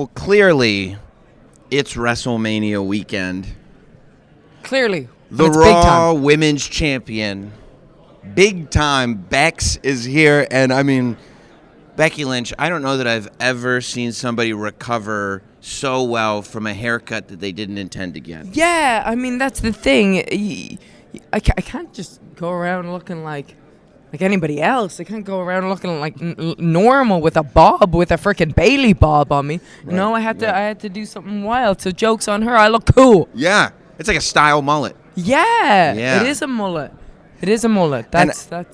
Well, clearly, it's WrestleMania weekend. Clearly. The Raw Women's Champion, big time, Bex is here. And, I mean, Becky Lynch, I don't know that I've ever seen somebody recover so well from a haircut that they didn't intend to get. Yeah, I mean, that's the thing. I can't just go around looking like anybody else. I can't go around looking like normal with a freaking Bailey bob on me. Right, No, I had to do something wild. So joke's on her. I look cool. Yeah, it's like a style mullet. Yeah. Yeah. It is a mullet. That's the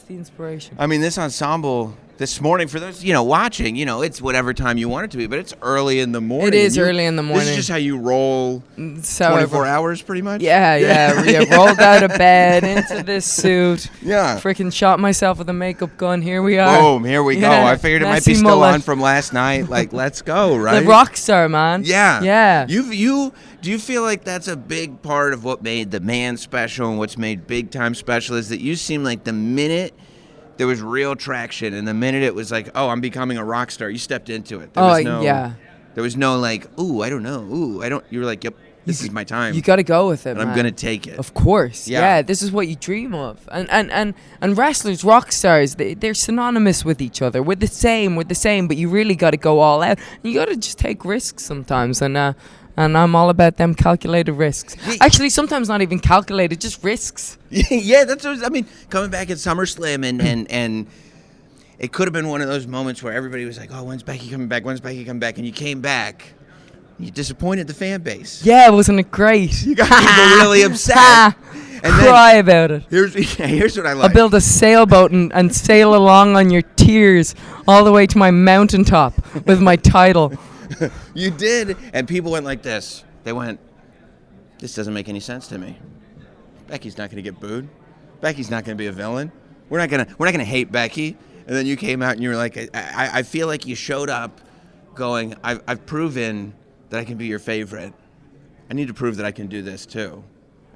inspiration. I mean, this ensemble this morning, for those watching, it's whatever time you want it to be, but it's early in the morning. It is early in the morning. This is just how you roll. So 24 hours, pretty much. Yeah. Rolled out of bed into this suit. Yeah. Freaking shot myself with a makeup gun. Here we are. Boom. Here we go. I figured it might be still on from last night. Like, let's go, right? The Rockstar Man. Yeah. Do you feel like that's a big part of what made the Man special and what's made Big Time special is that you seem like the minute there was real traction and the minute it was like, oh, I'm becoming a rock star, you stepped into it. There was no like, ooh, I don't know. Ooh, I don't. You were like, yep, this is my time. You got to go with it, and man. I'm going to take it. Of course. Yeah, this is what you dream of. And wrestlers, rock stars, they're synonymous with each other. We're the same, but you really got to go all out. You got to just take risks sometimes. And I'm all about them calculated risks. Actually, sometimes not even calculated, just risks. Yeah, that's what I mean. Coming back at SummerSlam and it could have been one of those moments where everybody was like, "Oh, when's Becky coming back? When's Becky coming back?" And you came back. You disappointed the fan base. Yeah, wasn't it great? You got people really upset. And cry about it. Here's what I like. I'll build a sailboat and sail along on your tears all the way to my mountaintop with my title. You did, and people went like this. They went, "This doesn't make any sense to me. Becky's not going to get booed. Becky's not going to be a villain. We're not gonna hate Becky." And then you came out and you were like, "I feel like you showed up, going, I've proven that I can be your favorite. I need to prove that I can do this too."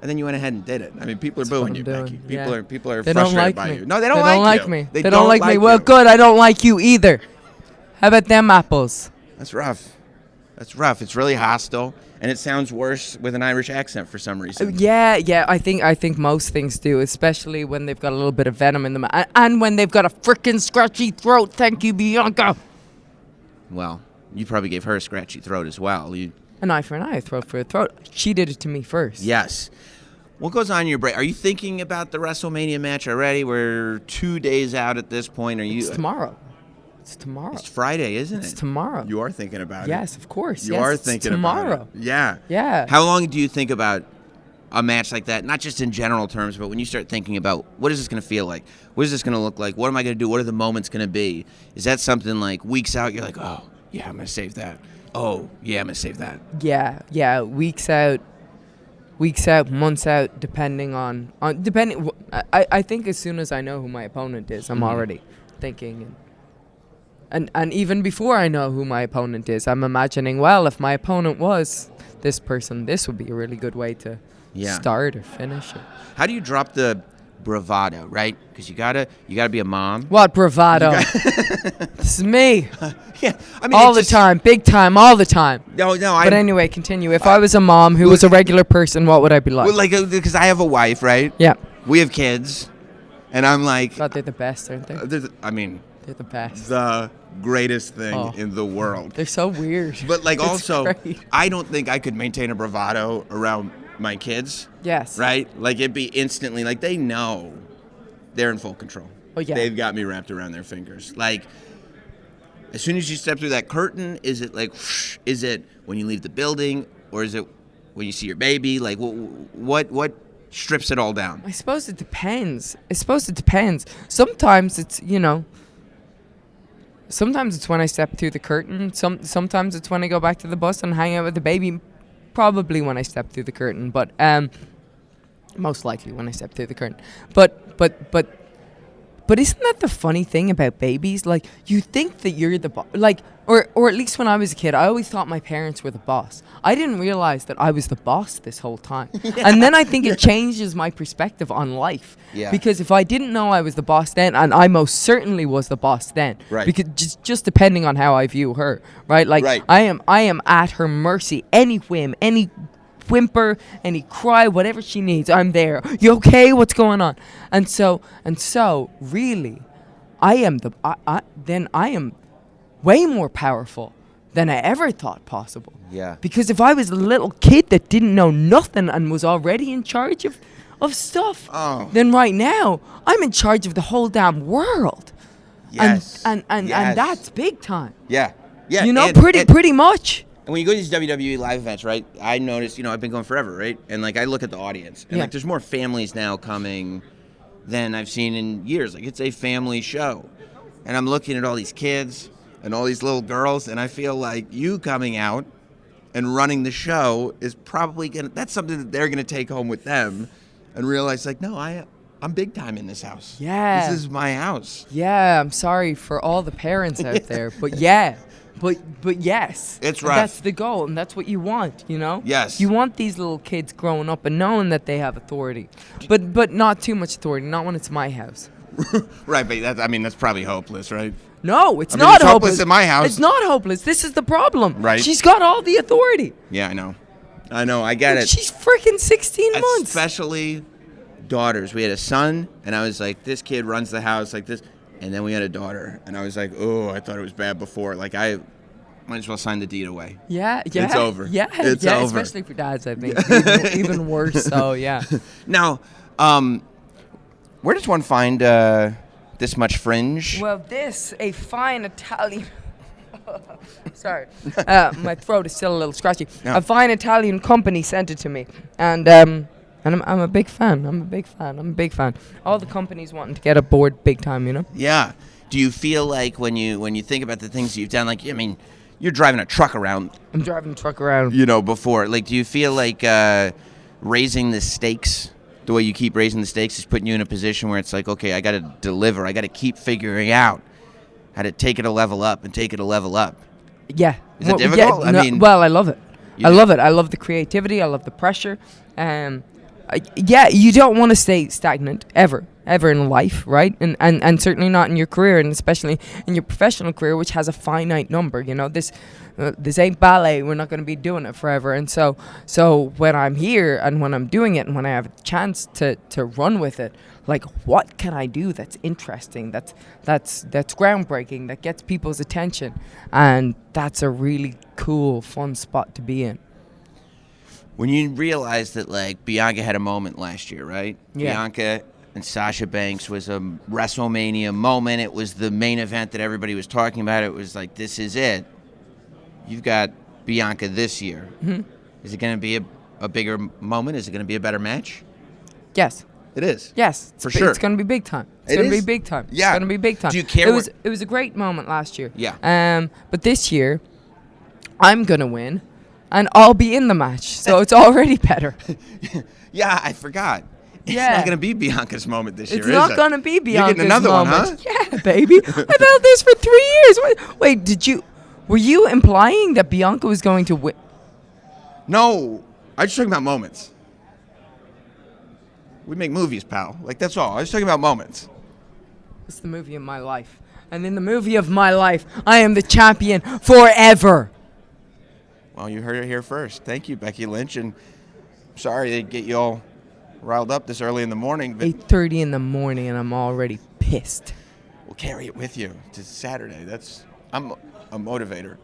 And then you went ahead and did it. I mean, people are booing you, Becky. People are frustrated by you. No, they don't like me. They don't like me. you. Well, good. I don't like you either. How about them apples? That's rough. It's really hostile, and it sounds worse with an Irish accent for some reason. Yeah. I think most things do, especially when they've got a little bit of venom in them, and when they've got a frickin' scratchy throat. Thank you, Bianca. Well, you probably gave her a scratchy throat as well. An eye for an eye, a throat for a throat. She did it to me first. Yes. What goes on in your brain? Are you thinking about the WrestleMania match already? We're 2 days out at this point. It's tomorrow. It's tomorrow. It's Friday, isn't it? It's tomorrow. You are thinking about it. Yes, of course. You are thinking tomorrow. About it. Yeah. Yeah. How long do you think about a match like that? Not just in general terms, but when you start thinking about what is this going to feel like? What is this going to look like? What am I going to do? What are the moments going to be? Is that something like weeks out? You're like, oh, yeah, I'm going to save that. Oh, yeah, I'm going to save that. Yeah. Weeks out, months out, depending on I think as soon as I know who my opponent is, I'm already thinking. And even before I know who my opponent is, I'm imagining, well, if my opponent was this person, this would be a really good way to start or finish it. How do you drop the bravado, right? Because you gotta be a mom. What bravado? This is me. Yeah, I mean, all the time, big time, all the time. No. But anyway, continue. If I was a mom who was a regular person, what would I be like? Well, like, because I have a wife, right? Yeah. We have kids, and I'm like, God, they're the best, aren't they? They're the best. The greatest thing in the world. They're so weird. But like, also, great. I don't think I could maintain a bravado around my kids. Yes. Right? Like, it'd be instantly, like, they know they're in full control. Oh, yeah. They've got me wrapped around their fingers. Like, as soon as you step through that curtain, is it like, whoosh, is it when you leave the building, or is it when you see your baby? Like, what strips it all down? I suppose it depends. Sometimes it's, sometimes it's when I step through the curtain. Sometimes it's when I go back to the bus and hang out with the baby. Probably when I step through the curtain, but most likely when I step through the curtain. But isn't that the funny thing about babies? Like, you think that you're the Or at least when I was a kid, I always thought my parents were the boss. I didn't realize that I was the boss this whole time. And then I think it changes my perspective on life. Yeah. Because if I didn't know I was the boss then, and I most certainly was the boss then, Right. because just depending on how I view her, right? Like Right. I am at her mercy. Any whim, any whimper, any cry, whatever she needs, I'm there. You okay? What's going on? And so really, I am I am way more powerful than I ever thought possible. Yeah. Because if I was a little kid that didn't know nothing and was already in charge of stuff, then right now I'm in charge of the whole damn world. Yes. And Yes. that's big time. Yeah. Yeah. You know, and pretty much. when you go to these WWE live events, right? I noticed, you know, I've been going forever, right? And like I look at the audience, and Yeah. like there's more families now coming than I've seen in years. Like it's a family show, and I'm looking at all these kids and all these little girls, and I feel like you coming out and running the show is probably that's something that they're gonna take home with them and realize like, no, I'm big time in this house. Yeah. This is my house. Yeah, I'm sorry for all the parents out there, but yeah. But yes, It's rough. That's the goal, and that's what you want, you know. Yes. You want these little kids growing up and knowing that they have authority, but not too much authority. Not when it's my house. Right, but that's probably hopeless, right? No, it's I mean, not it's hopeless in my house. It's not hopeless. This is the problem. Right. She's got all the authority. Yeah, I know, I get it. She's freaking 16 months. Especially daughters. We had a son, and I was like, this kid runs the house like this. And then we had a daughter, and I was like, oh, I thought it was bad before. Like, I might as well sign the deed away. Yeah. It's over. Yeah, It's over. Especially for dads, I think. even worse. So yeah. Now, where does one find this much fringe? Well, a fine Italian. Sorry, my throat is still a little scratchy. Yeah. A fine Italian company sent it to me, and I'm a big fan. I'm a big fan. All the companies wanting to get aboard big time, you know. Yeah. Do you feel like when you think about the things you've done, like, I mean, you're driving a truck around, I'm driving a truck around. you know, before. Like, do you feel like raising the stakes, the way you keep raising the stakes, is putting you in a position where it's like, okay, I got to deliver. I got to keep figuring out how to take it a level up and take it a level up. Yeah. Is it difficult? Yeah, I mean, well, I love it. You I do? love it. I love the creativity. I love the pressure. Yeah, you don't want to stay stagnant ever in life, right? And certainly not in your career, and especially in your professional career, which has a finite number. You know, this ain't ballet. We're not going to be doing it forever. And so when I'm here and when I'm doing it and when I have a chance to run with it, like, what can I do that's interesting, that's groundbreaking, that gets people's attention, and that's a really cool, fun spot to be in. When you realized that, like, Bianca had a moment last year, right? Yeah. Bianca and Sasha Banks was a Wrestlemania moment. It was the main event that everybody was talking about. It was like, this is it. You've got Bianca this year. Mm-hmm. Is it going to be a bigger moment? Is it going to be a better match? Yes. It is. Yes, For sure. It's going to be big time. It's It going to be is? big time. Yeah. It's going to be big time. Do you care It was a great moment last year. Yeah. But this year, I'm going to win, and I'll be in the match, so it's already better. Yeah, I forgot. It's Yeah. not going to be Bianca's moment this year, It's is not it? going to be Bianca's You're getting another moment. one, huh? Yeah, baby. I've held this for 3 years. Wait, were you implying that Bianca was going to win? No, I was just talking about moments. We make movies, pal. Like, that's all. I was talking about moments. It's the movie of my life. And in the movie of my life, I am the champion forever. Well, you heard it here first. Thank you, Becky Lynch. And sorry to get you all riled up this early in the morning, but 8:30 in the morning, and I'm already pissed. we'll carry it with you to Saturday. I'm a motivator.